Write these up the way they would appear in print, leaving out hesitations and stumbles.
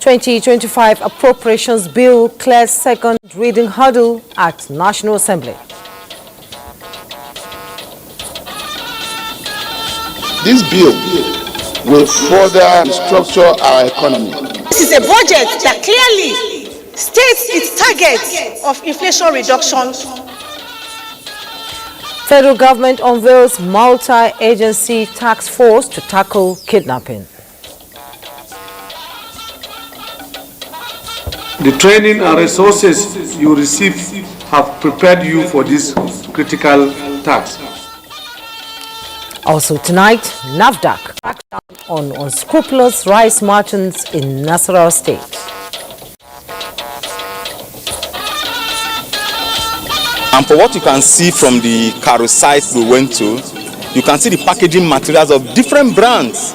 ...2025 Appropriations Bill clears second reading hurdle at National Assembly. This bill will further structure our economy. This is a budget that clearly states its target of inflation reduction. Federal government unveils multi-agency task force to tackle kidnapping. The training and resources you receive have prepared you for this critical task. Also tonight, NAFDAC cracks down on unscrupulous rice merchants in Niger State. And for what you can see from the carousel sites we went to, you can see the packaging materials of different brands.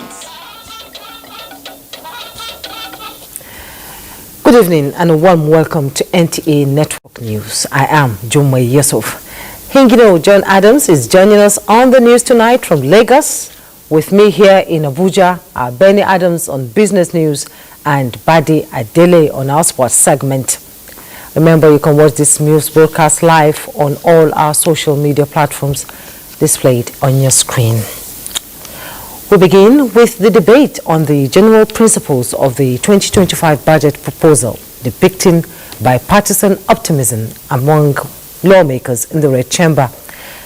Good evening and a warm welcome to NTA Network News. I am Jummai Yusuf. Hingino John Adams is joining us on the news tonight from Lagos. With me here in Abuja are Benny Adams on Business News and Badi Adele on our sports segment. Remember, you can watch this news broadcast live on all our social media platforms displayed on your screen. We begin with the debate on the general principles of the 2025 budget proposal, depicting bipartisan optimism among lawmakers in the Red Chamber.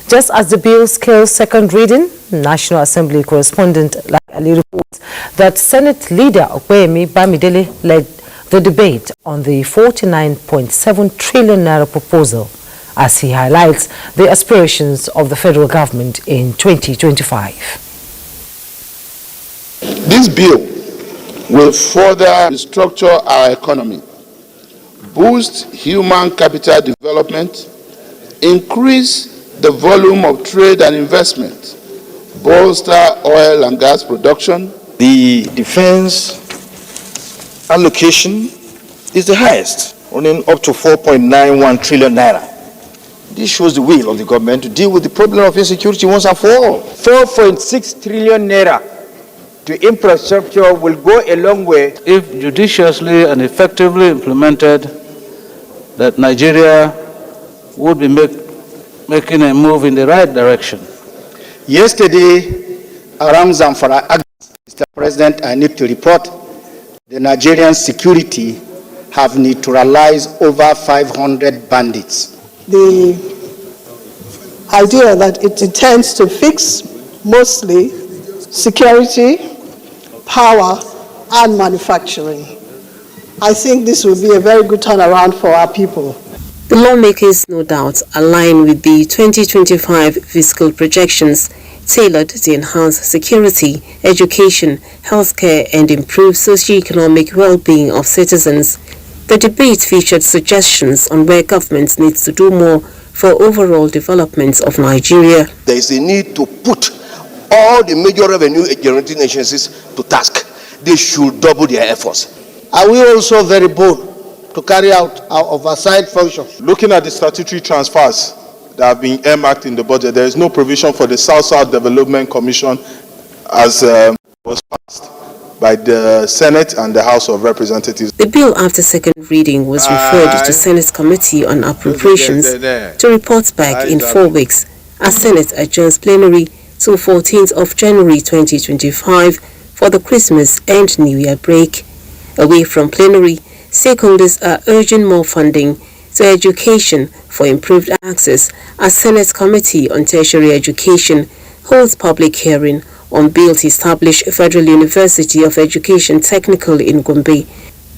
Just as the bill scales second reading, National Assembly correspondent Like Ali reports that Senate Leader Okweyemi Bamidele led the debate on the 49.7 trillion naira proposal as he highlights the aspirations of the federal government in 2025. This bill will further restructure our economy, boost human capital development, increase the volume of trade and investment, bolster oil and gas production. The defense allocation is the highest, running up to 4.91 trillion naira. This shows the will of the government to deal with the problem of insecurity once and for all. 4.6 trillion naira to infrastructure will go a long way. If judiciously and effectively implemented, that Nigeria would be making a move in the right direction. Yesterday, around Zamfara, Mr. President, I need to report the Nigerian security have neutralized over 500 bandits. The idea that it intends to fix mostly security, power, and manufacturing. I think this will be a very good turnaround for our people. The lawmakers, no doubt, align with the 2025 fiscal projections tailored to enhance security, education, healthcare, and improve socio-economic well-being of citizens. The debate featured suggestions on where government needs to do more for overall development of Nigeria. There is a need to put all the major revenue-generating agencies to task. They should double their efforts. Are we also very bold to carry out our oversight function? Looking at the statutory transfers that have been earmarked in the budget, there is no provision for the South-South Development Commission as was passed by the Senate and the House of Representatives. The bill after second reading was referred to Senate Committee on Appropriations to report back in 4 weeks as Senate adjourns plenary till 14th of January 2025 for the Christmas and New Year break. Away from plenary, stakeholders are urging more funding to education for improved access as Senate Committee on Tertiary Education holds public hearing on bill to establish Federal University of Education Technical in Gombe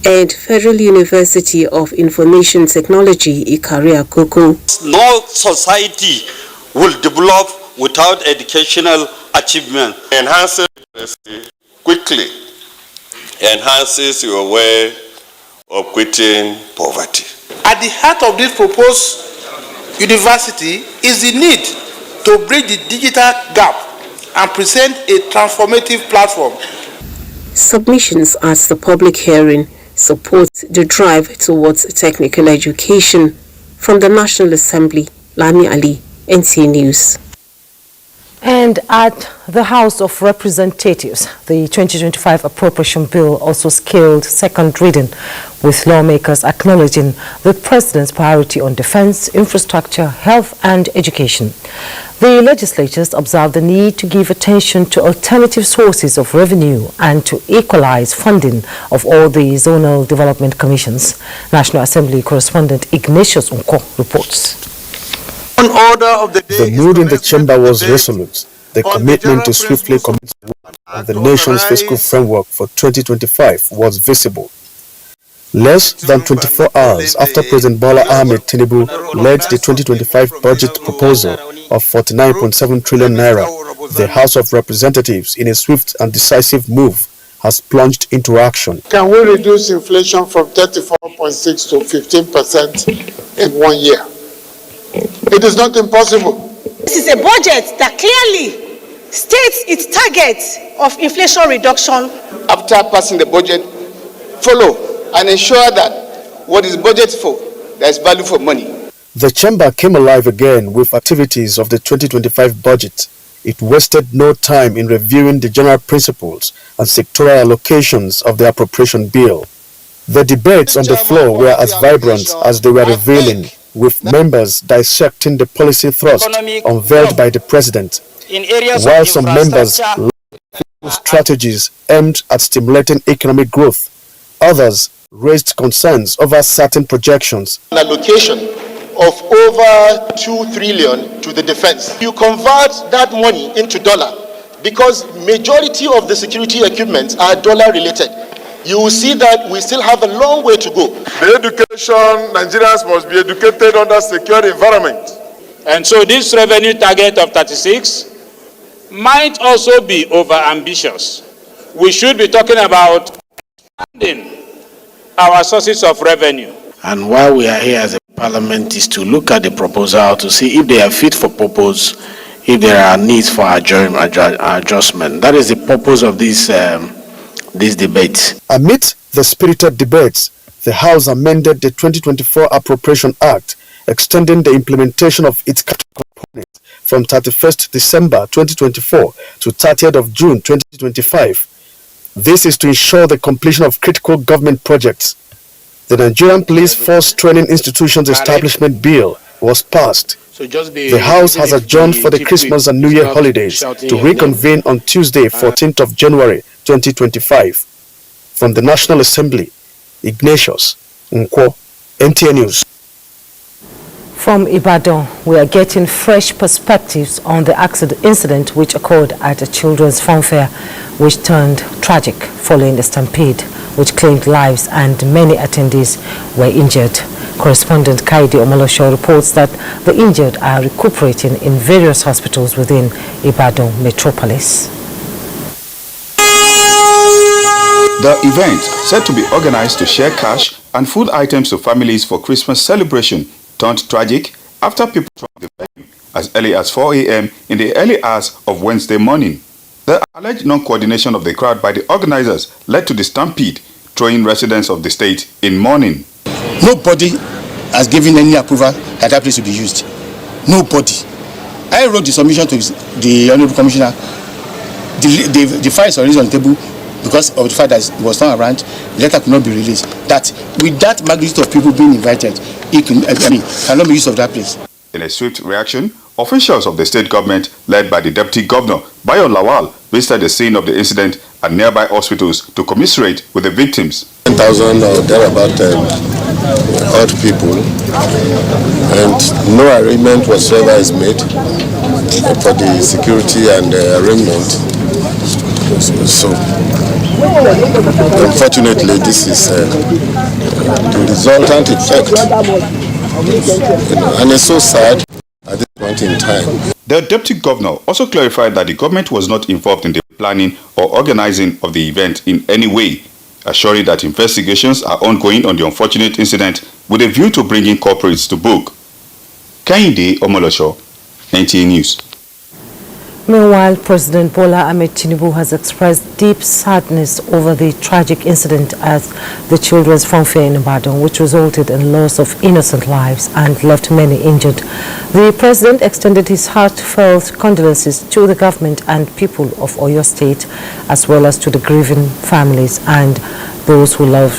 and Federal University of Information Technology Ikari Akoko. No society will develop without educational achievement. Enhances literacy quickly, enhances your way of quitting poverty. At the heart of this proposed university is the need to bridge the digital gap and present a transformative platform. Submissions at the public hearing support the drive towards technical education. From the National Assembly, Lami Ali, NTA News. And at the House of Representatives, the 2025 appropriation bill also scaled second reading, with lawmakers acknowledging the president's priority on defense, infrastructure, health and education. The legislators observed the need to give attention to alternative sources of revenue and to equalize funding of all the zonal development commissions. National Assembly correspondent Ignatius Unko reports. The mood in the chamber was resolute. The commitment to swiftly commit to work on the nation's fiscal framework for 2025 was visible. Less than 24 hours after President Bola Ahmed Tinubu led the 2025 budget proposal of 49.7 trillion naira, the House of Representatives, in a swift and decisive move, has plunged into action. Can we reduce inflation from 34.6 to 15% in 1 year? It is not impossible. This is a budget that clearly states its target of inflation reduction. After passing the budget, follow and ensure that what is budgeted for, there is value for money. The chamber came alive again with activities of the 2025 budget. It wasted no time in reviewing the general principles and sectoral allocations of the appropriation bill. The debates on the floor were as vibrant as they were revealing, with members dissecting the policy thrust unveiled by the president, while some members lacked strategies aimed at stimulating economic growth. Others raised concerns over certain projections. An allocation of over 2 trillion to the defense. You convert that money into dollar because majority of the security equipment are dollar related. You will see that we still have a long way to go. The education, Nigerians must be educated under secure environment. And so this revenue target of 36 might also be over-ambitious. We should be talking about expanding our sources of revenue. And why we are here as a parliament is to look at the proposal to see if they are fit for purpose, if there are needs for adjustment. That is the purpose of this debate. Amid the spirited debates, the House amended the 2024 Appropriation Act, extending the implementation of its capital components from 31st December 2024 to 30th of June 2025. This is to ensure the completion of critical government projects. The Nigerian Police Force Training Institutions Establishment Bill was passed. The House has adjourned for the Christmas and New Year holidays to reconvene on Tuesday, 14th of January 2025. From the National Assembly, Ignatius Nkwo, NTA News. From Ibadan, we are getting fresh perspectives on the incident which occurred at a children's fun fair, which turned tragic following the stampede, which claimed lives and many attendees were injured. Correspondent Kaide Omolosho reports that the injured are recuperating in various hospitals within Ibadan metropolis. The event, said to be organized to share cash and food items to families for Christmas celebration, turned tragic after people from the venue as early as 4 a.m. in the early hours of Wednesday morning. The alleged non-coordination of the crowd by the organizers led to the stampede, throwing residents of the state in mourning. Nobody has given any approval that that place will be used. Nobody. I wrote the submission to the Honorable Commissioner. The file is already on the table because of the fact that it was not around. The letter could not be released. That with that magnitude of people being invited, it cannot be used of that place. In a swift reaction, officials of the state government, led by the Deputy Governor, Bayo Lawal, visited the scene of the incident and nearby hospitals to commiserate with the victims. 10,000 or thereabout hurt people, and no arrangement whatsoever is made for the security and arrangement. So, unfortunately, this is the resultant effect, and it's so sad at this point in time. The Deputy Governor also clarified that the government was not involved in the planning or organizing of the event in any way, assuring that investigations are ongoing on the unfortunate incident with a view to bringing culprits to book. Kaide Omolosho, NTA News. Meanwhile, President Bola Ahmed Tinubu has expressed deep sadness over the tragic incident at the children's fun fair in Ibadan, which resulted in loss of innocent lives and left many injured. The president extended his heartfelt condolences to the government and people of Oyo State, as well as to the grieving families and those who love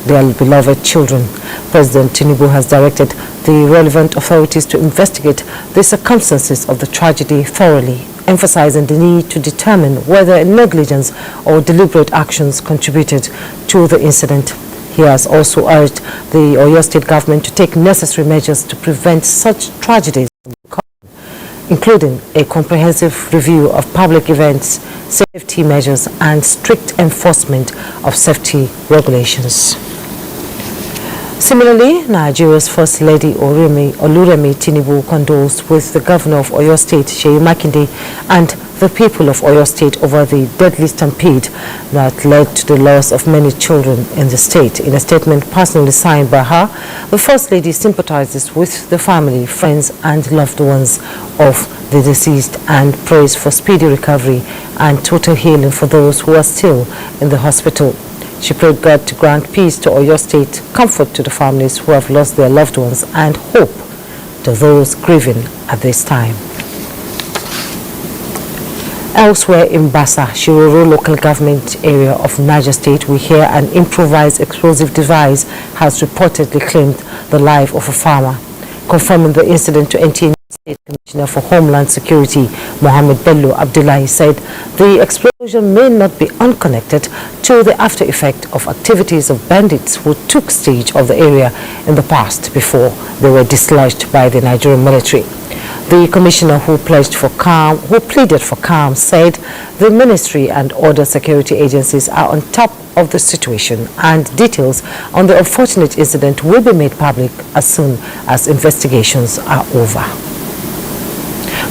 their beloved children. President Tinubu has directed the relevant authorities to investigate the circumstances of the tragedy thoroughly, emphasizing the need to determine whether negligence or deliberate actions contributed to the incident. He has also urged the Oyo State government to take necessary measures to prevent such tragedies from occurring, including a comprehensive review of public events, safety measures, and strict enforcement of safety regulations. Similarly, Nigeria's First Lady Oluremi Tinubu condoles with the governor of Oyo State, Seyi Makinde, and the people of Oyo State over the deadly stampede that led to the loss of many children in the state. In a statement personally signed by her, the First Lady sympathizes with the family, friends, and loved ones of the deceased and prays for speedy recovery and total healing for those who are still in the hospital. She prayed God to grant peace to Oyo State, comfort to the families who have lost their loved ones, and hope to those grieving at this time. Elsewhere in Bassa, Shiroro local government area of Niger State, we hear an improvised explosive device has reportedly claimed the life of a farmer. Confirming the incident to NTA State Commissioner for Homeland Security, Mohammed Bello Abdullahi, said the explosion may not be unconnected to the after effect of activities of bandits who took stage of the area in the past before they were dislodged by the Nigerian military. The commissioner who pleaded for calm said the ministry and other security agencies are on top of the situation and details on the unfortunate incident will be made public as soon as investigations are over.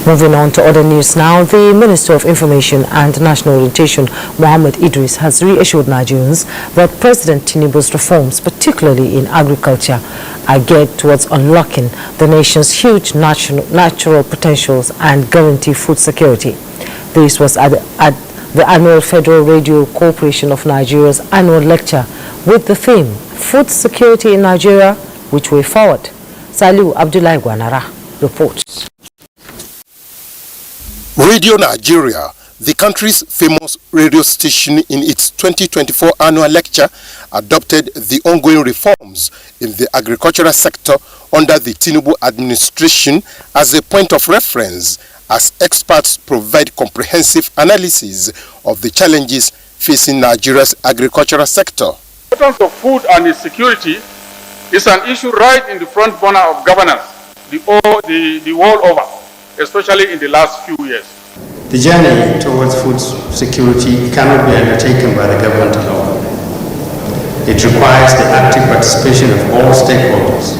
Moving on to other news now, the Minister of Information and National Orientation, Mohammed Idris, has reassured Nigerians that President Tinubu's reforms, particularly in agriculture, are geared towards unlocking the nation's huge natural potentials and guarantee food security. This was at the annual Federal Radio Corporation of Nigeria's annual lecture with the theme, Food Security in Nigeria, Which Way Forward. Saliu Abdullahi Gwanara reports. Radio Nigeria, the country's famous radio station, in its 2024 annual lecture, adopted the ongoing reforms in the agricultural sector under the Tinubu administration as a point of reference, as experts provide comprehensive analysis of the challenges facing Nigeria's agricultural sector. The importance of food and its security is an issue right in the front burner of governance the world over, especially in the last few years. The journey towards food security cannot be undertaken by the government alone. It requires the active participation of all stakeholders,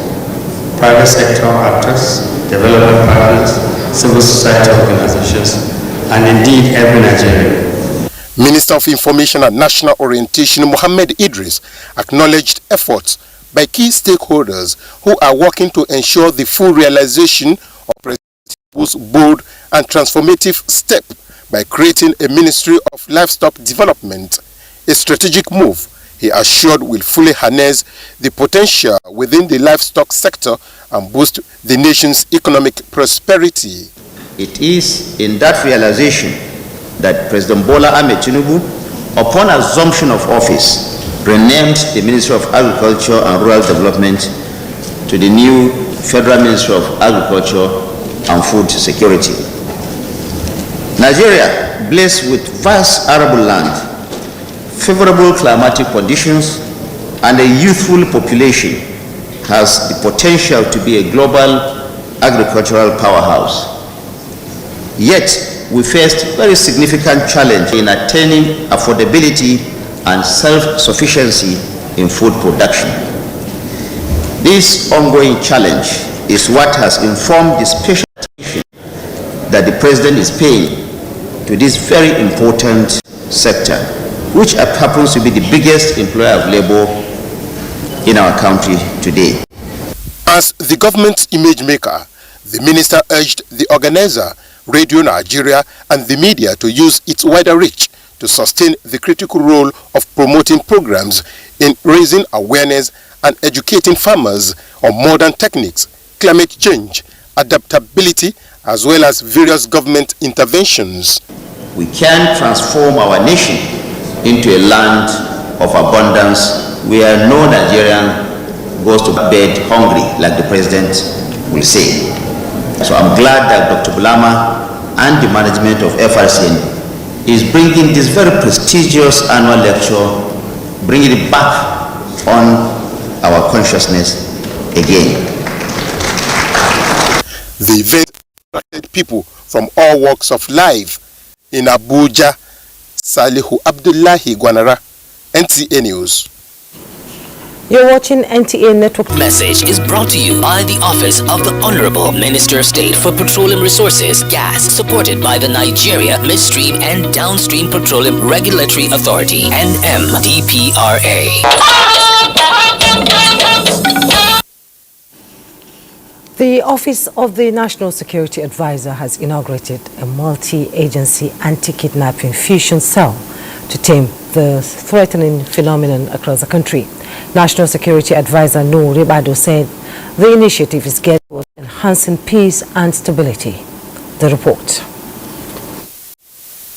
private sector actors, development partners, civil society organizations, and indeed every Nigerian. Minister of Information and National Orientation Mohammed Idris acknowledged efforts by key stakeholders who are working to ensure the full realization of President Tinubu's bold and transformative step by creating a Ministry of Livestock Development, a strategic move he assured will fully harness the potential within the livestock sector and boost the nation's economic prosperity. It is in that realization that President Bola Ahmed Tinubu, upon assumption of office, renamed the Ministry of Agriculture and Rural Development to the new Federal Ministry of Agriculture and Food Security. Nigeria, blessed with vast arable land, favorable climatic conditions, and a youthful population, has the potential to be a global agricultural powerhouse. Yet, we faced very significant challenge in attaining affordability and self-sufficiency in food production. This ongoing challenge is what has informed the special attention that the President is paying to this very important sector, which happens to be the biggest employer of labor in our country today. As the government's image maker, the minister urged the organizer Radio Nigeria and the media to use its wider reach to sustain the critical role of promoting programs in raising awareness and educating farmers on modern techniques, climate change, adaptability, as well as various government interventions. We can transform our nation into a land of abundance where no Nigerian goes to bed hungry, like the president will say. So I'm glad that Dr. Bulama and the management of FRCN is bringing this very prestigious annual lecture, bringing it back on our consciousness again. The event attracted people from all walks of life. In Abuja, Salihu Abdullahi Gwanara, NTA News. You're watching NTA Network. Message is brought to you by the Office of the Honorable Minister of State for Petroleum Resources, Gas, supported by the Nigeria Midstream and Downstream Petroleum Regulatory Authority, NMDPRA. The Office of the National Security Advisor has inaugurated a multi-agency anti-kidnapping fusion cell to tame the threatening phenomenon across the country. National Security Advisor Noor Ribado said the initiative is geared towards enhancing peace and stability. The report.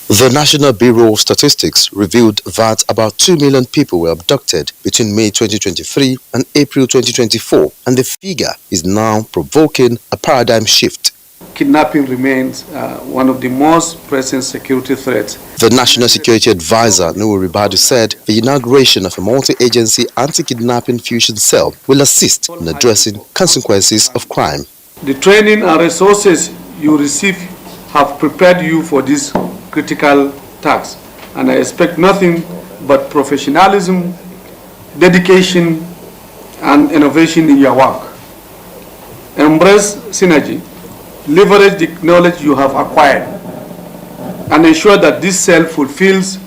The National Bureau of Statistics revealed that about 2 million people were abducted between May 2023 and April 2024, and the figure is now provoking a paradigm shift. Kidnapping remains one of the most pressing security threats. The National Security Advisor, Noor Ribadu, said the inauguration of a multi-agency anti-kidnapping fusion cell will assist in addressing consequences of crime. The training and resources you receive have prepared you for this critical task, and I expect nothing but professionalism, dedication, and innovation in your work. Embrace synergy, leverage the knowledge you have acquired, and ensure that this cell fulfills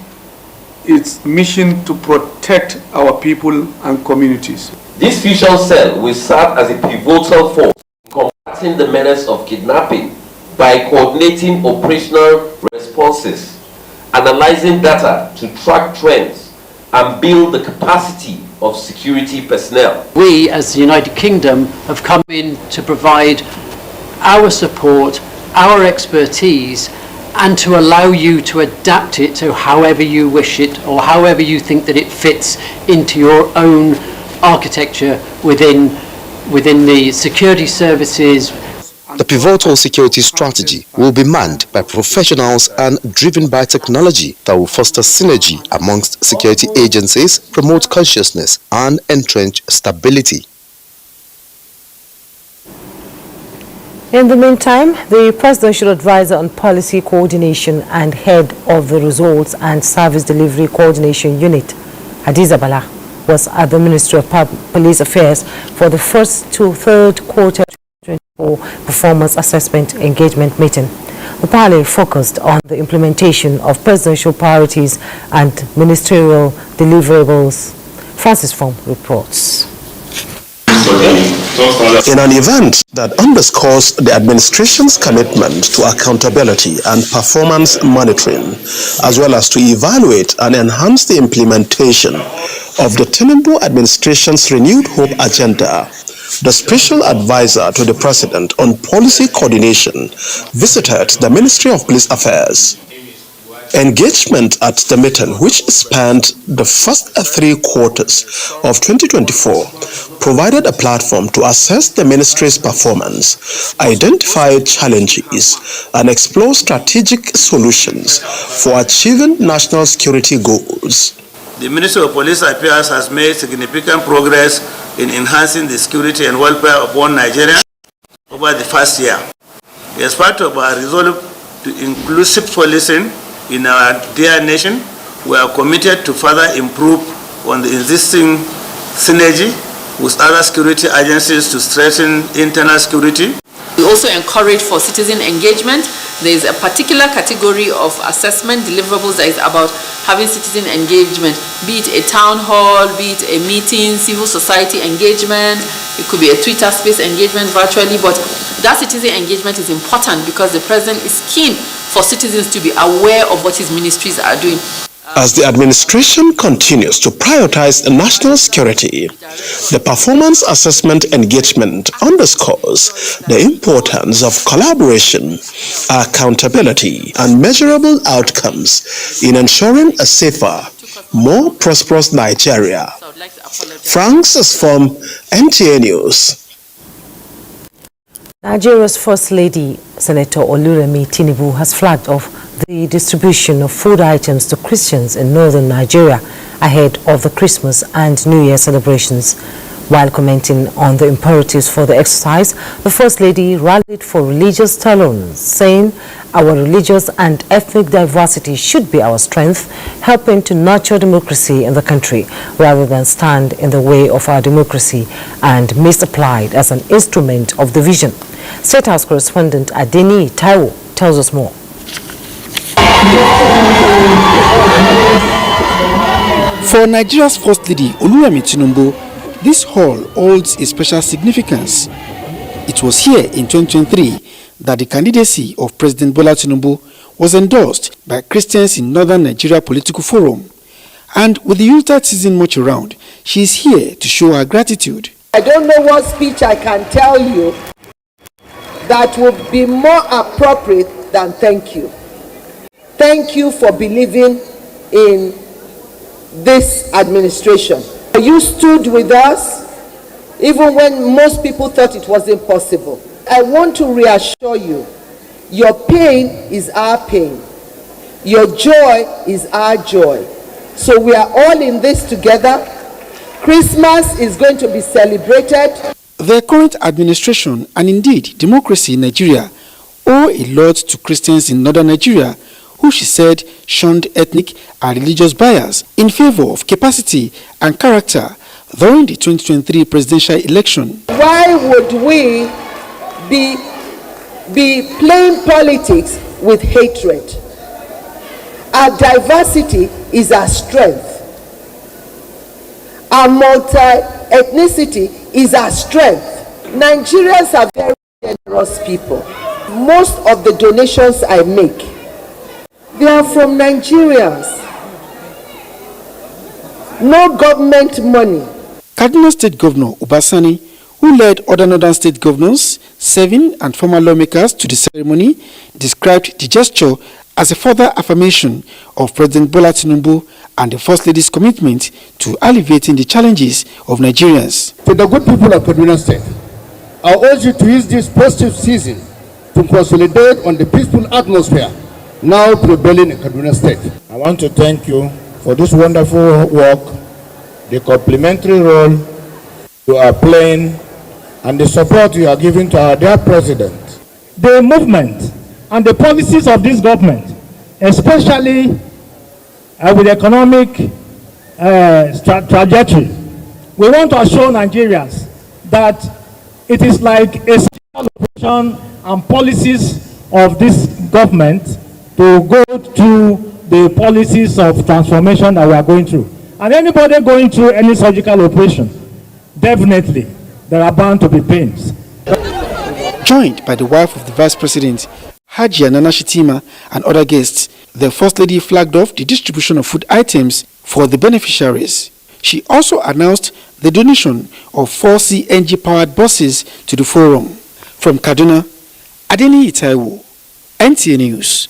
its mission to protect our people and communities. This fusion cell will serve as a pivotal force in combating the menace of kidnapping by coordinating operational responses, analyzing data to track trends, and build the capacity of security personnel. We, as the United Kingdom, have come in to provide our support, our expertise, and to allow you to adapt it to however you wish it or however you think that it fits into your own architecture within the security services. The pivotal security strategy will be manned by professionals and driven by technology that will foster synergy amongst security agencies, promote consciousness, and entrench stability. In the meantime, the Presidential Advisor on Policy Coordination and Head of the Results and Service Delivery Coordination Unit, Hadiza Bala, was at the Ministry of Police Affairs for the first to third quarter 2024 Performance Assessment Engagement Meeting. The parley focused on the implementation of presidential priorities and ministerial deliverables. Francis Fong reports. In an event that underscores the administration's commitment to accountability and performance monitoring, as well as to evaluate and enhance the implementation of the Tinubu administration's renewed hope agenda, the Special Advisor to the President on Policy Coordination visited the Ministry of Police Affairs. Engagement at the meeting, which spanned the first 3 quarters of 2024, provided a platform to assess the ministry's performance, identify challenges, and explore strategic solutions for achieving national security goals. The Ministry of Police Affairs has made significant progress in enhancing the security and welfare of all Nigerians over the past year. As part of our resolve to inclusive policing in our dear nation, we are committed to further improve on the existing synergy with other security agencies to strengthen internal security. We also encourage for citizen engagement. There is a particular category of assessment deliverables that is about having citizen engagement, be it a town hall, be it a meeting, civil society engagement, it could be a Twitter space engagement virtually, but That citizen engagement is important because the president is keen for citizens to be aware of what his ministries are doing. As the administration continues to prioritize national security, the performance assessment engagement underscores the importance of collaboration, accountability, and measurable outcomes in ensuring a safer, more prosperous Nigeria. Francis from NTA News. Nigeria's First Lady, Senator Oluremi Tinubu, has flagged off the distribution of food items to Christians in northern Nigeria ahead of the Christmas and New Year celebrations. While commenting on the imperatives for the exercise, the First Lady rallied for religious tolerance, saying our religious and ethnic diversity should be our strength, helping to nurture democracy in the country rather than stand in the way of our democracy and misapplied as an instrument of division. State House correspondent Adeni Taiwo tells us more. For Nigeria's First Lady Oluremi Tinubu, this hall holds a special significance. It was here in 2023 that the candidacy of President Bola Tinubu was endorsed by Christians in Northern Nigeria Political Forum. And with the Yuletide season much around, she is here to show her gratitude. I don't know what speech I can tell you that would be more appropriate than thank you. Thank you for believing in this administration. You stood with us even when most people thought it was impossible. I want to reassure you, your pain is our pain. Your joy is our joy. So we are all in this together. Christmas is going to be celebrated. The current administration and indeed democracy in Nigeria owe a lot to Christians in northern Nigeria who she said shunned ethnic and religious bias in favor of capacity and character during the 2023 presidential election. Why would we be playing politics with hatred? Our diversity is our strength. Our multi-ethnicity is our strength. Nigerians are very generous people. Most of the donations I make, they are from Nigerians. No government money. Kaduna State Governor Ubasani, who led other northern state governors, serving and former lawmakers to the ceremony, described the gesture as a further affirmation of President Bola Tinubu and the First Lady's commitment to alleviating the challenges of Nigerians. To the good people of Kaduna State, I urge you to use this positive season to consolidate on the peaceful atmosphere now prevailing in Kaduna State. I want to thank you for this wonderful work, the complementary role you are playing, and the support you are giving to our dear president. The movement and the policies of this government, especially with economic trajectory, we want to assure Nigerians that it is like a special operation and policies of this government to go to the policies of transformation that we are going through. And anybody going through any surgical operation, definitely there are bound to be pains. Joined by the wife of the Vice President, Hajia Nana Shitima, and other guests, the First Lady flagged off the distribution of food items for the beneficiaries. She also announced the donation of 4 CNG-powered buses to the forum. From Kaduna, Adeni Taiwo, NTA News.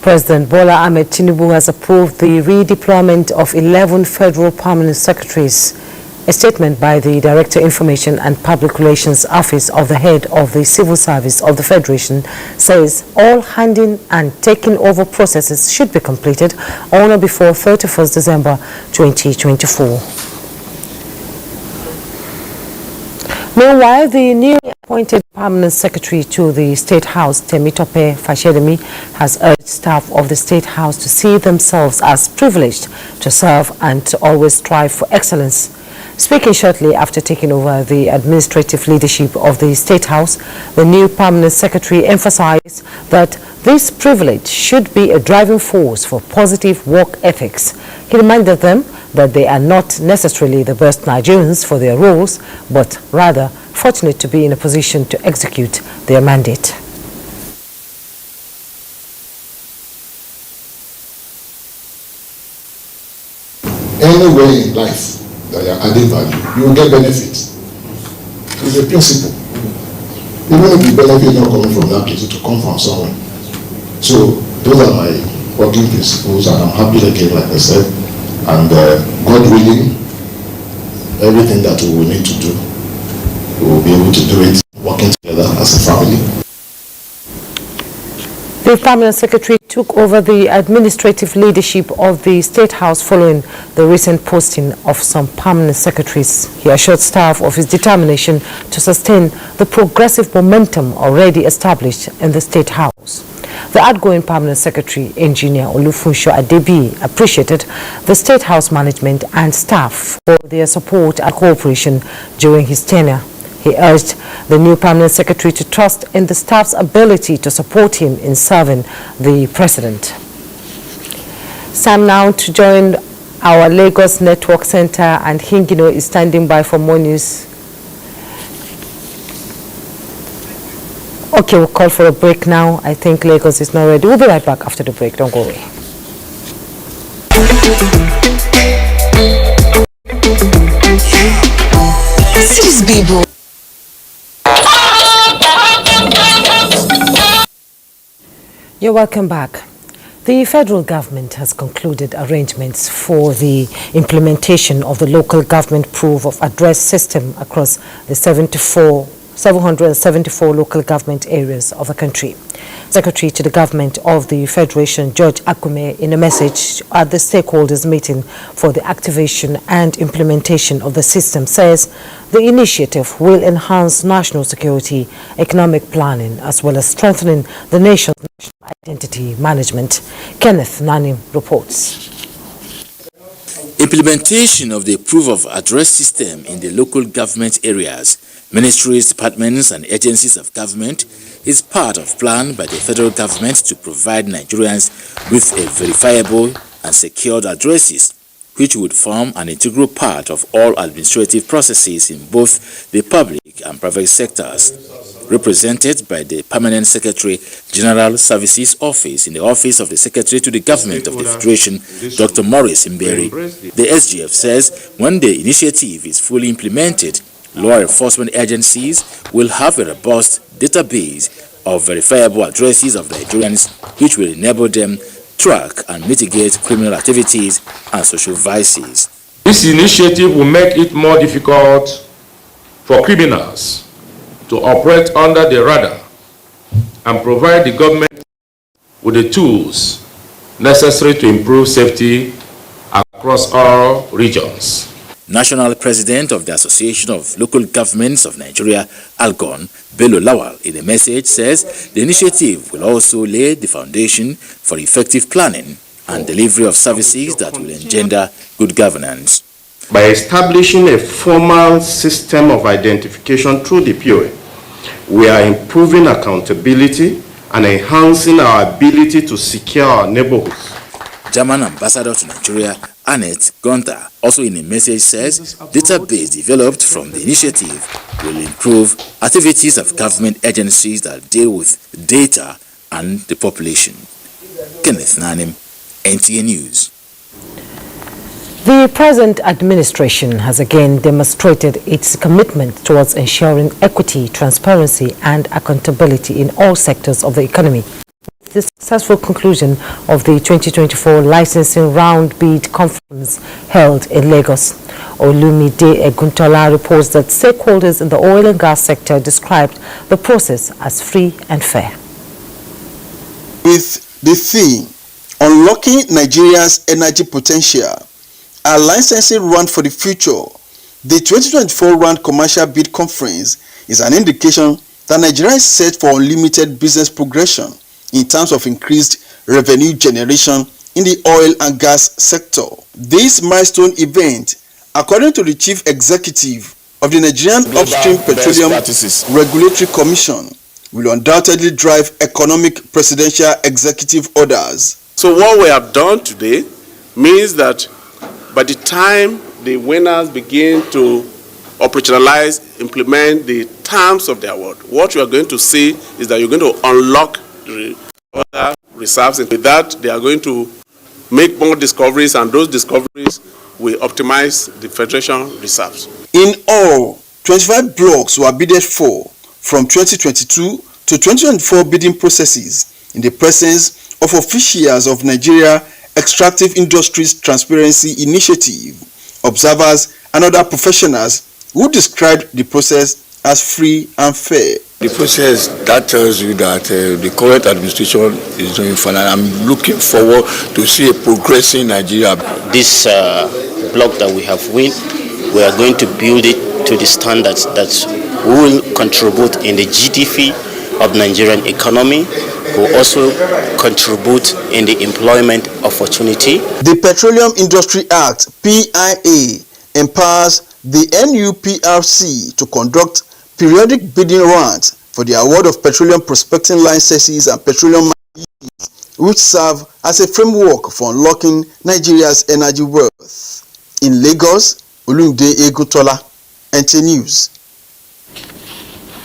President Bola Ahmed Tinubu has approved the redeployment of 11 federal permanent secretaries. A statement by the Director Information and Public Relations Office of the head of the Civil Service of the Federation says all handing and taking over processes should be completed on or before 31st December 2024. Meanwhile, the newly appointed permanent secretary to the State House, Temitope Fashedemi, has urged staff of the State House to see themselves as privileged to serve and to always strive for excellence. Speaking shortly after taking over the administrative leadership of the State House, the new permanent secretary emphasized that this privilege should be a driving force for positive work ethics. He reminded them that they are not necessarily the best Nigerians for their roles, but rather fortunate to be in a position to execute their mandate. Anywhere in life that you are adding value, you will get benefits. It's a principle. Even if the benefit is not coming from that place, it will come from somewhere. So those are my working principles, and I'm happy they came, like I said. And God willing, everything that we will need to do, we will be able to do it working together as a family. The Permanent Secretary took over the administrative leadership of the State House following the recent posting of some permanent secretaries. He assured staff of his determination to sustain the progressive momentum already established in the State House. The outgoing Permanent Secretary, Engineer Olufunsho Adebi, appreciated the State House management and staff for their support and cooperation during his tenure. He urged the new Permanent Secretary to trust in the staff's ability to support him in serving the President. Sam now to join our Lagos Network Center, and Hingino is standing by for more news. Okay, we'll call for a break now. I think Lagos is not ready. We'll be right back after the break. Don't go away. Six people. You're welcome back. The federal government has concluded arrangements for the implementation of the local government proof of address system across the 774 local government areas of the country. Secretary to the Government of the Federation, George Akume, in a message at the stakeholders meeting for the activation and implementation of the system, says the initiative will enhance national security, economic planning, as well as strengthening the nation's national identity management. Kenneth Nanim reports. Implementation of the proof of address system in the local government areas, ministries, departments and agencies of government is part of plan by the federal government to provide Nigerians with a verifiable and secured addresses, which would form an integral part of all administrative processes in both the public and private sectors. Represented by the Permanent Secretary, General Services Office in the Office of the Secretary to the Government of the Federation, Dr. Maurice Mberi, the SGF says when the initiative is fully implemented, law enforcement agencies will have a robust database of verifiable addresses of Nigerians, which will enable them track and mitigate criminal activities and social vices. This initiative will make it more difficult for criminals to operate under the radar and provide the government with the tools necessary to improve safety across all regions. National President of the Association of Local Governments of Nigeria, Algon, Bello Lawal, in a message says the initiative will also lay the foundation for effective planning and delivery of services that will engender good governance. By establishing a formal system of identification through the POA, we are improving accountability and enhancing our ability to secure our neighborhoods. German Ambassador to Nigeria, Annette Gunther, also in a message says database developed from the initiative will improve activities of government agencies that deal with data and the population. Kenneth Nanim, NTA News. The present administration has again demonstrated its commitment towards ensuring equity, transparency and accountability in all sectors of the economy. The successful conclusion of the 2024 licensing round bid conference held in Lagos. Olumide Eguntola reports that stakeholders in the oil and gas sector described the process as free and fair. With the theme, Unlocking Nigeria's Energy Potential, a licensing round for the future, the 2024 round commercial bid conference is an indication that Nigeria is set for unlimited business progression in terms of increased revenue generation in the oil and gas sector. This milestone event, according to the Chief Executive of the Nigerian Upstream Petroleum Regulatory Commission, will undoubtedly drive economic presidential executive orders. So what we have done today means that By the time the winners begin to operationalize, implement the terms of the award, what you are going to see is that you're going to unlock the other reserves, and with that, they are going to make more discoveries, and those discoveries will optimize the Federation reserves. In all, 25 blocks were bidded for from 2022 to 2024 bidding processes in the presence of officials of Nigeria Extractive Industries Transparency Initiative, observers, and other professionals who described the process as free and fair. The process that tells you that the current administration is doing fine, and I'm looking forward to see a progressing Nigeria. This block that we have won, we are going to build it to the standards that will contribute in the GDP of Nigerian economy, will also contribute in the employment opportunity. The Petroleum Industry Act, PIA, empowers the NUPRC to conduct periodic bidding rounds for the award of petroleum prospecting licenses and petroleum leases, which serve as a framework for unlocking Nigeria's energy wealth. In Lagos, Olumide Egutola, NTA News.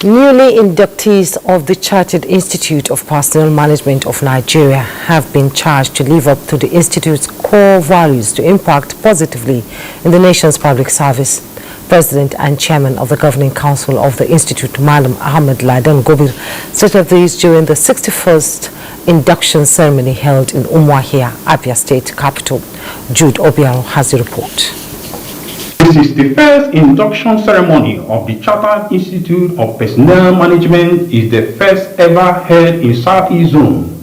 Newly inductees of the Chartered Institute of Personnel Management of Nigeria have been charged to live up to the Institute's core values to impact positively in the nation's public service. President and Chairman of the Governing Council of the Institute, Malam Ahmed Ladan Gobir, stated this during the 61st induction ceremony held in Umuahia, Abia State capital. Jude Obiaro has the report. This is the first induction ceremony of the Chartered Institute of Personnel Management. Is the first ever held in Southeast Zone.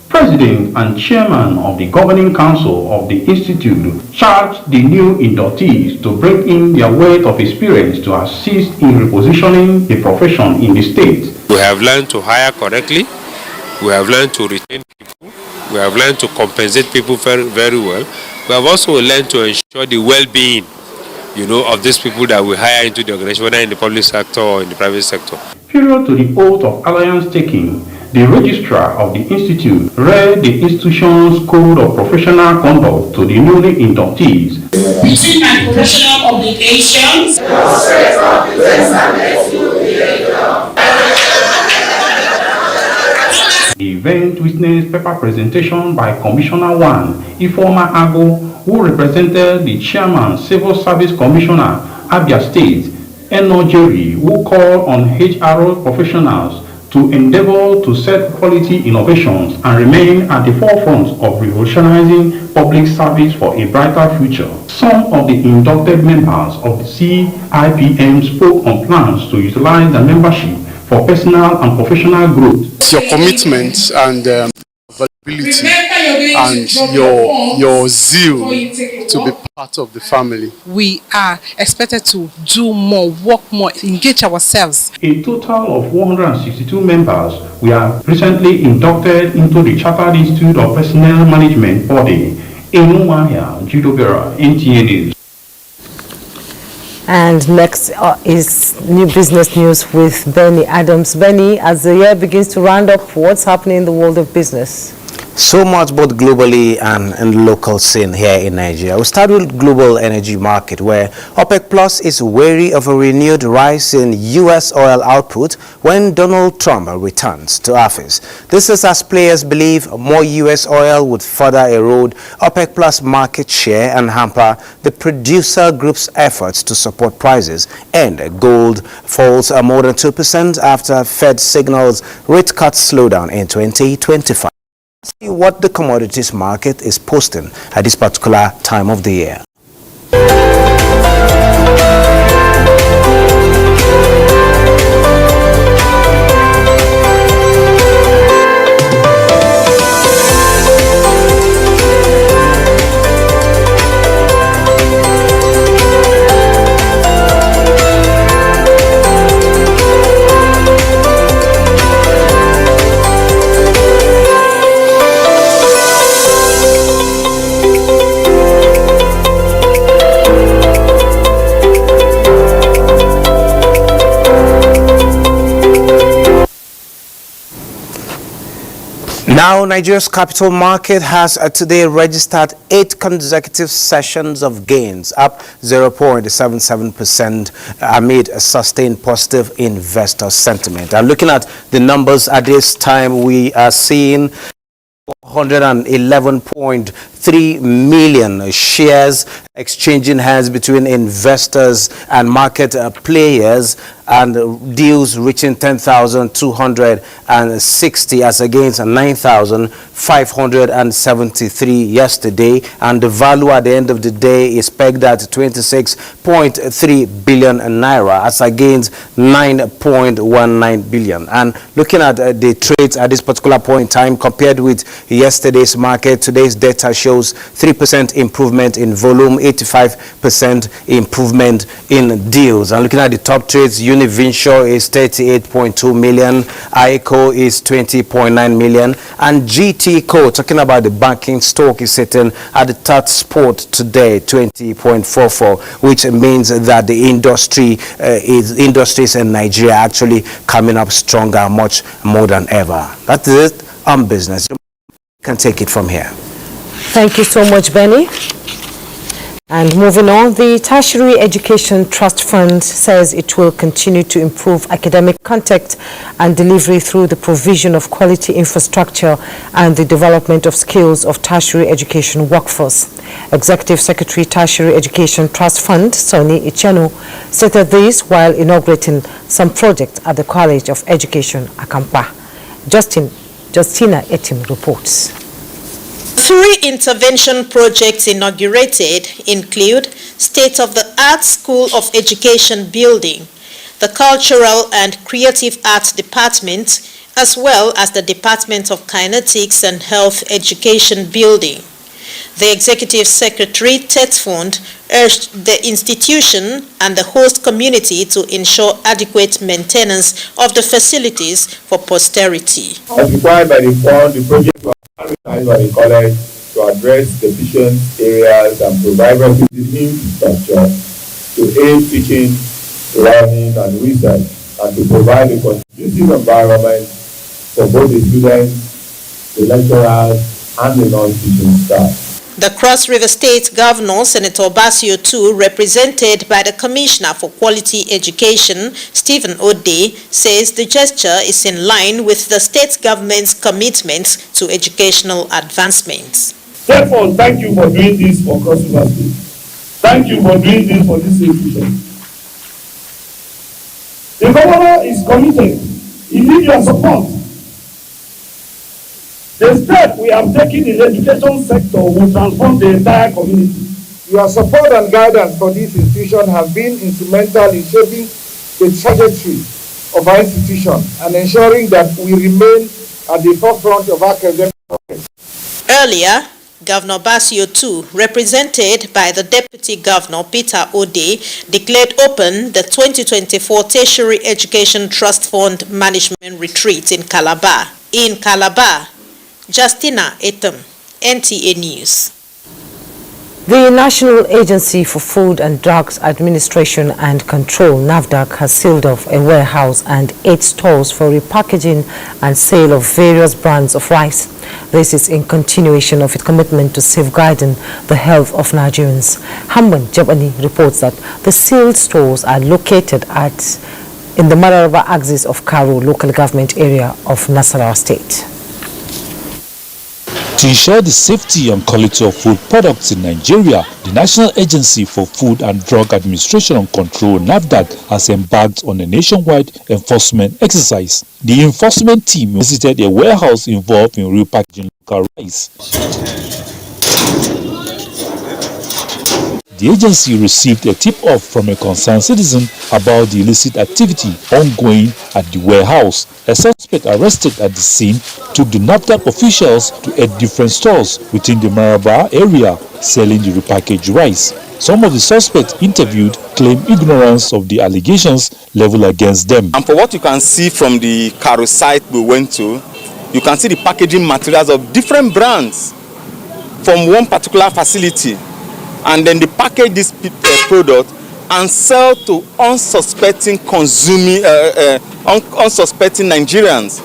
President and Chairman of the Governing Council of the Institute charged the new inductees to bring in their weight of experience to assist in repositioning the profession in the state. We have learned to hire correctly. We have learned to retain people. We have learned to compensate people very, very well. We have also learned to ensure the well-being, of these people that we hire into the organization, whether in the public sector or in the private sector. Period to the oath of alliance taking, the registrar of the institute read the institution's code of professional conduct to the newly inductees. Duty and professional obligations. The event witnessed paper presentation by Commissioner 1, Ifeoma Ago, who represented the Chairman Civil Service Commissioner, Abia State, Eno Jerry, who called on HR professionals to endeavor to set quality innovations and remain at the forefront of revolutionizing public service for a brighter future. Some of the inducted members of the CIPM spoke on plans to utilize the membership for personal and professional growth. Your commitment and availability and your zeal to be part of the family. We are expected to do more, work more, engage ourselves. A total of 162 members were recently inducted into the Chartered Institute of Personnel Management body in Umuahia, Judobera, NTA News. And next is new business news with Benny Adams. Benny, as the year begins to round up, what's happening in the world of business? So much both globally and in the local scene here in Nigeria. We'll start with global energy market, where OPEC Plus is wary of a renewed rise in U.S. oil output when Donald Trump returns to office. This is as players believe more U.S. oil would further erode OPEC Plus market share and hamper the producer group's efforts to support prices. And gold falls more than 2% after Fed signals rate cuts slowdown in 2025. See what the commodities market is posting at this particular time of the year. Now, Nigeria's capital market has today registered 8 consecutive sessions of gains, up 0.77% amid a sustained positive investor sentiment. And looking at the numbers at this time, we are seeing 111.3 million shares exchanging hands between investors and market players, and deals reaching 10,260 as against 9,573 yesterday, and the value at the end of the day is pegged at 26.3 billion naira as against 9.19 billion. And looking at the trades at this particular point in time compared with yesterday's market, today's data shows 3% improvement in volume, 85% improvement in deals. And looking at the top trades, Univinsure is 38.2 million, ICO is 20.9 million, and GTCO, talking about the banking stock, is sitting at the third spot today, 20.44, which means that the industries in Nigeria are actually coming up stronger, much more than ever. That is it on business. You can take it from here. Thank you so much, Benny. And moving on, the Tertiary Education Trust Fund says it will continue to improve academic content and delivery through the provision of quality infrastructure and the development of skills of tertiary education workforce. Executive Secretary, Tertiary Education Trust Fund, Sonny Ichenu, stated this while inaugurating some projects at the College of Education, Akampa. Justina Etim reports. 3 intervention projects inaugurated include State-of-the-Art School of Education building, the Cultural and Creative Arts Department, as well as the Department of Kinetics and Health Education building. The Executive Secretary, TET Fund, urged the institution and the host community to ensure adequate maintenance of the facilities for posterity. As required by the fund, the project was advertised by the college to address deficient areas and provide requisite infrastructure to aid teaching, learning, and research, and to provide a conducive environment for both the students, the lecturers, and the non-teaching staff. The Cross River State Governor, Senator Basio II, represented by the Commissioner for Quality Education, Stephen Ode, says the gesture is in line with the state government's commitment to educational advancements. Therefore, thank you for doing this for Cross River State. Thank you for doing this for this institution. The governor is committed. He needs your support. The step we have taken in the education sector will transform the entire community. Your support and guidance for this institution have been instrumental in shaping the trajectory of our institution and ensuring that we remain at the forefront of academic progress. Earlier, Governor Basio II, represented by the Deputy Governor Peter Ode, declared open the 2024 Tertiary Education Trust Fund Management Retreat in Calabar. In Calabar, Justina Etem, NTA News. The National Agency for Food and Drugs Administration and Control, NAFDAC, has sealed off a warehouse and 8 stores for repackaging and sale of various brands of rice. This is in continuation of its commitment to safeguarding the health of Nigerians. Hamban Jabani reports that the sealed stores are located in the Mararaba axis of Karo local government area of Nasarawa State. To ensure the safety and quality of food products in Nigeria, the National Agency for Food and Drug Administration and Control, NAFDAC, has embarked on a nationwide enforcement exercise. The enforcement team visited a warehouse involved in repackaging local rice. The agency received a tip-off from a concerned citizen about the illicit activity ongoing at the warehouse. A suspect arrested at the scene took the NAFDAC officials to 8 different stores within the Maraba area selling the repackaged rice. Some of the suspects interviewed claim ignorance of the allegations leveled against them. And for what you can see from the Karo site we went to, you can see the packaging materials of different brands from one particular facility. And then they package this product and sell to unsuspecting unsuspecting Nigerians,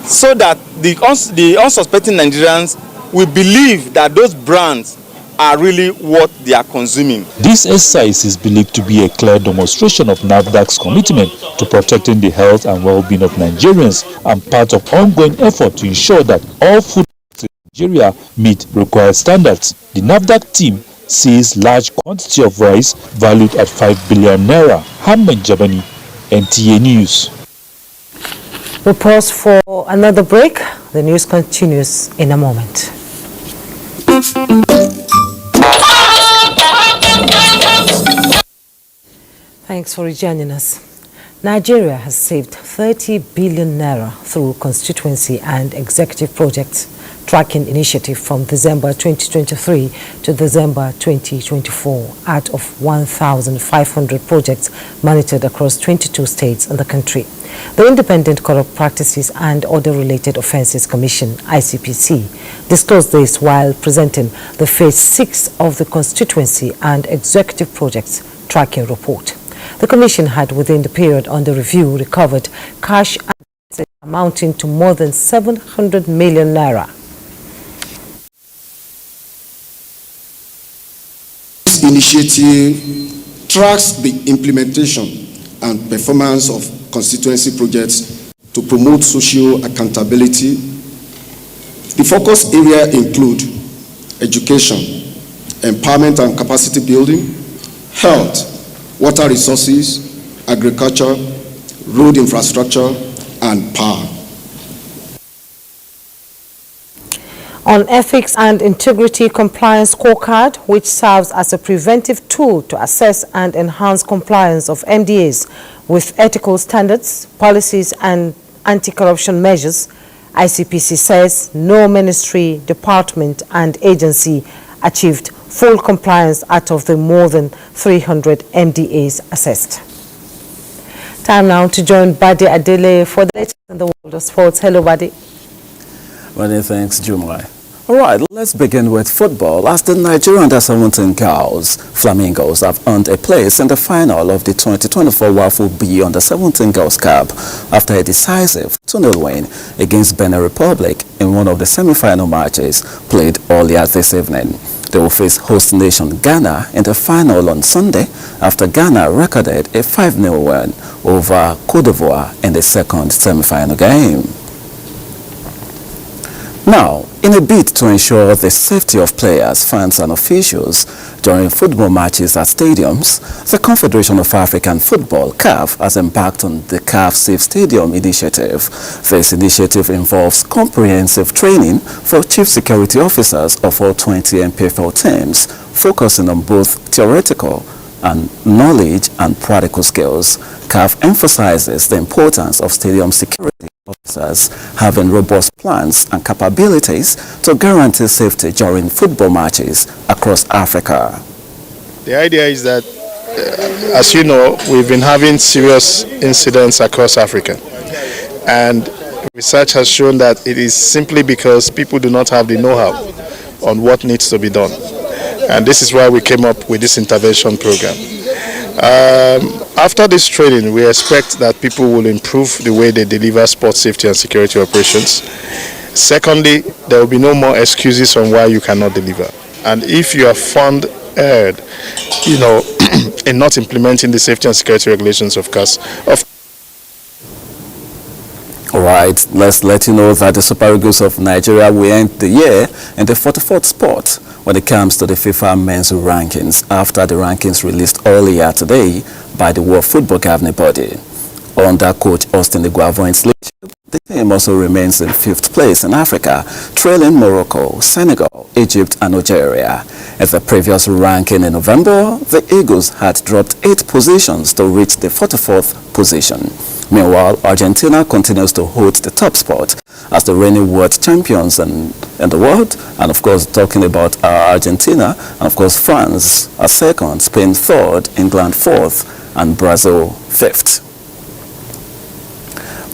so that the unsuspecting Nigerians will believe that those brands are really what they are consuming. This exercise is believed to be a clear demonstration of NAFDAC's commitment to protecting the health and well-being of Nigerians and part of ongoing effort to ensure that all food in Nigeria meet required standards. The NAFDAC team sees large quantity of rice valued at 5 billion naira. Hamman Jabani, NTA News. We'll pause for another break. The news continues in a moment. Thanks for rejoining us. Nigeria has saved 30 billion naira through constituency and executive projects tracking initiative from December 2023 to December 2024 out of 1,500 projects monitored across 22 states in the country. The Independent Corrupt Practices and Other Related Offences Commission, ICPC, disclosed this while presenting the Phase 6 of the constituency and executive projects tracking report. The Commission had, within the period under review, recovered cash amounting to more than 700 million naira. This initiative tracks the implementation and performance of constituency projects to promote social accountability. The focus areas include education, empowerment and capacity building, health, water resources, agriculture, road infrastructure, and power. On ethics and integrity compliance scorecard, which serves as a preventive tool to assess and enhance compliance of MDAs with ethical standards, policies and anti-corruption measures, ICPC says no ministry, department and agency achieved full compliance out of the more than 300 MDAs assessed. Time now to join Bade Adele for the latest in the world of sports. Hello, Bade. Many thanks, Jummai. All right, let's begin with football. As the Nigerian under-17 girls, Flamingos, have earned a place in the final of the 2024 WAFU B Under-17 Girls Cup after a decisive 2-0 win against Benin Republic in one of the semi-final matches played earlier this evening. They will face host nation Ghana in the final on Sunday after Ghana recorded a 5-0 win over Côte d'Ivoire in the second semi-final game. Now, in a bid to ensure the safety of players, fans and officials during football matches at stadiums, the Confederation of African Football, CAF, has embarked on the CAF Safe Stadium initiative. This initiative involves comprehensive training for chief security officers of all 20 MPFL teams, focusing on both theoretical and knowledge and practical skills. CAF emphasizes the importance of stadium security officers having robust plans and capabilities to guarantee safety during football matches across Africa. The idea is that, as you know, we've been having serious incidents across Africa, and research has shown that it is simply because people do not have the know-how on what needs to be done. And this is why we came up with this intervention program. After this training, we expect that people will improve the way they deliver sports safety and security operations. Secondly, there will be no more excuses on why you cannot deliver. And if you are found erred, in not implementing the safety and security regulations of CAS. All right, let's let you know that the Super Eagles of Nigeria will end the year in the 44th spot when it comes to the FIFA men's rankings after the rankings released earlier today by the World Football Governing Body. Under coach Austin Iguavoen's leadership, the team also remains in 5th place in Africa, trailing Morocco, Senegal, Egypt and Algeria. At the previous ranking in November, the Eagles had dropped 8 positions to reach the 44th position. Meanwhile, Argentina continues to hold the top spot as the reigning world champions in the world. And of course, talking about Argentina, and of course France are 2nd, Spain 3rd, England 4th, and Brazil 5th.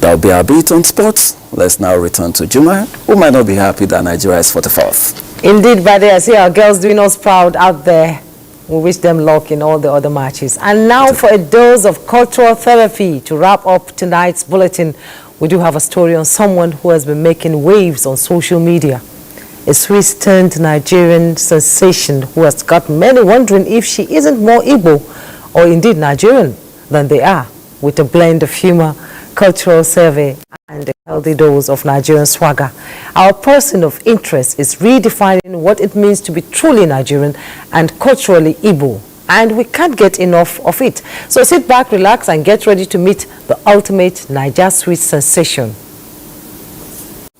That'll be our beat on sports. Let's now return to Jummai, who might not be happy that Nigeria is 44th. Indeed, Bade, I see our girls doing us proud out there. We wish them luck in all the other matches. And now for a dose of cultural therapy to wrap up tonight's bulletin we do have a story on someone who has been making waves on social media. A Swiss-turned Nigerian sensation who has got many wondering if she isn't more Igbo or indeed Nigerian than they are, with a blend of humor, cultural survey, and a healthy dose of Nigerian swagger. Our person of interest is redefining what it means to be truly Nigerian and culturally Igbo, and we can't get enough of it. So sit back, relax, and get ready to meet the ultimate Niger Swiss sensation.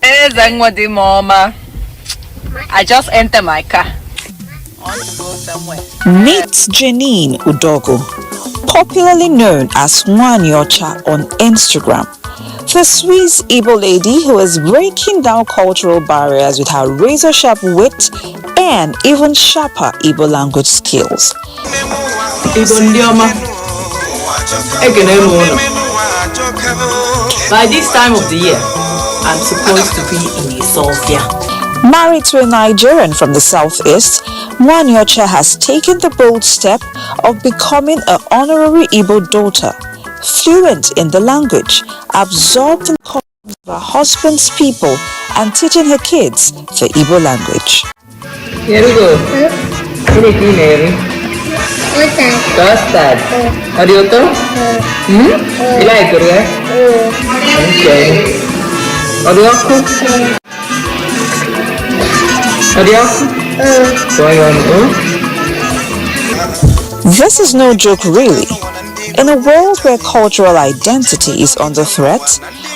Hey, Zangwadi Mama. I just entered my car. I want to go somewhere. Meet Janine Udogo, popularly known as Nwanyocha on Instagram. The Swiss Igbo lady who is breaking down cultural barriers with her razor-sharp wit and even sharper Igbo language skills. By this time of the year, I'm supposed to be in Ethiopia. Married to a Nigerian from the southeast, Nwanyocha has taken the bold step of becoming an honorary Igbo daughter, fluent in the language, absorbed in customs of her husband's people, and teaching her kids the Igbo language. Here we go. Custard. Arioto? You like it, yeah? Okay. Arioto? This is no joke, really. In a world where cultural identity is under threat,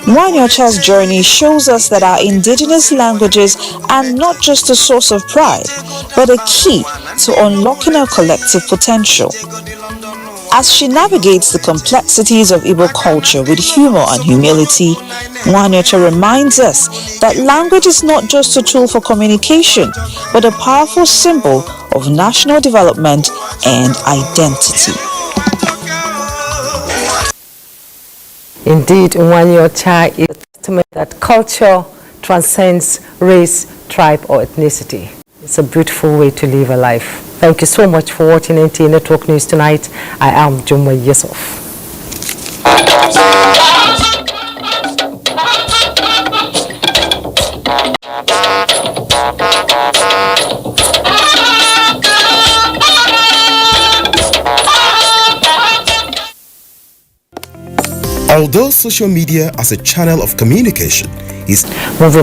Nwanyocha's journey shows us that our indigenous languages are not just a source of pride, but a key to unlocking our collective potential. As she navigates the complexities of Igbo culture with humor and humility, Nwanyocha reminds us that language is not just a tool for communication, but a powerful symbol of national development and identity. Indeed, Nwanyocha is a testament that culture transcends race, tribe, or ethnicity. It's a beautiful way to live a life. Thank you so much for watching NTA Network News tonight. I am Jummai, Yusuf. Although social media as a channel of communication is moving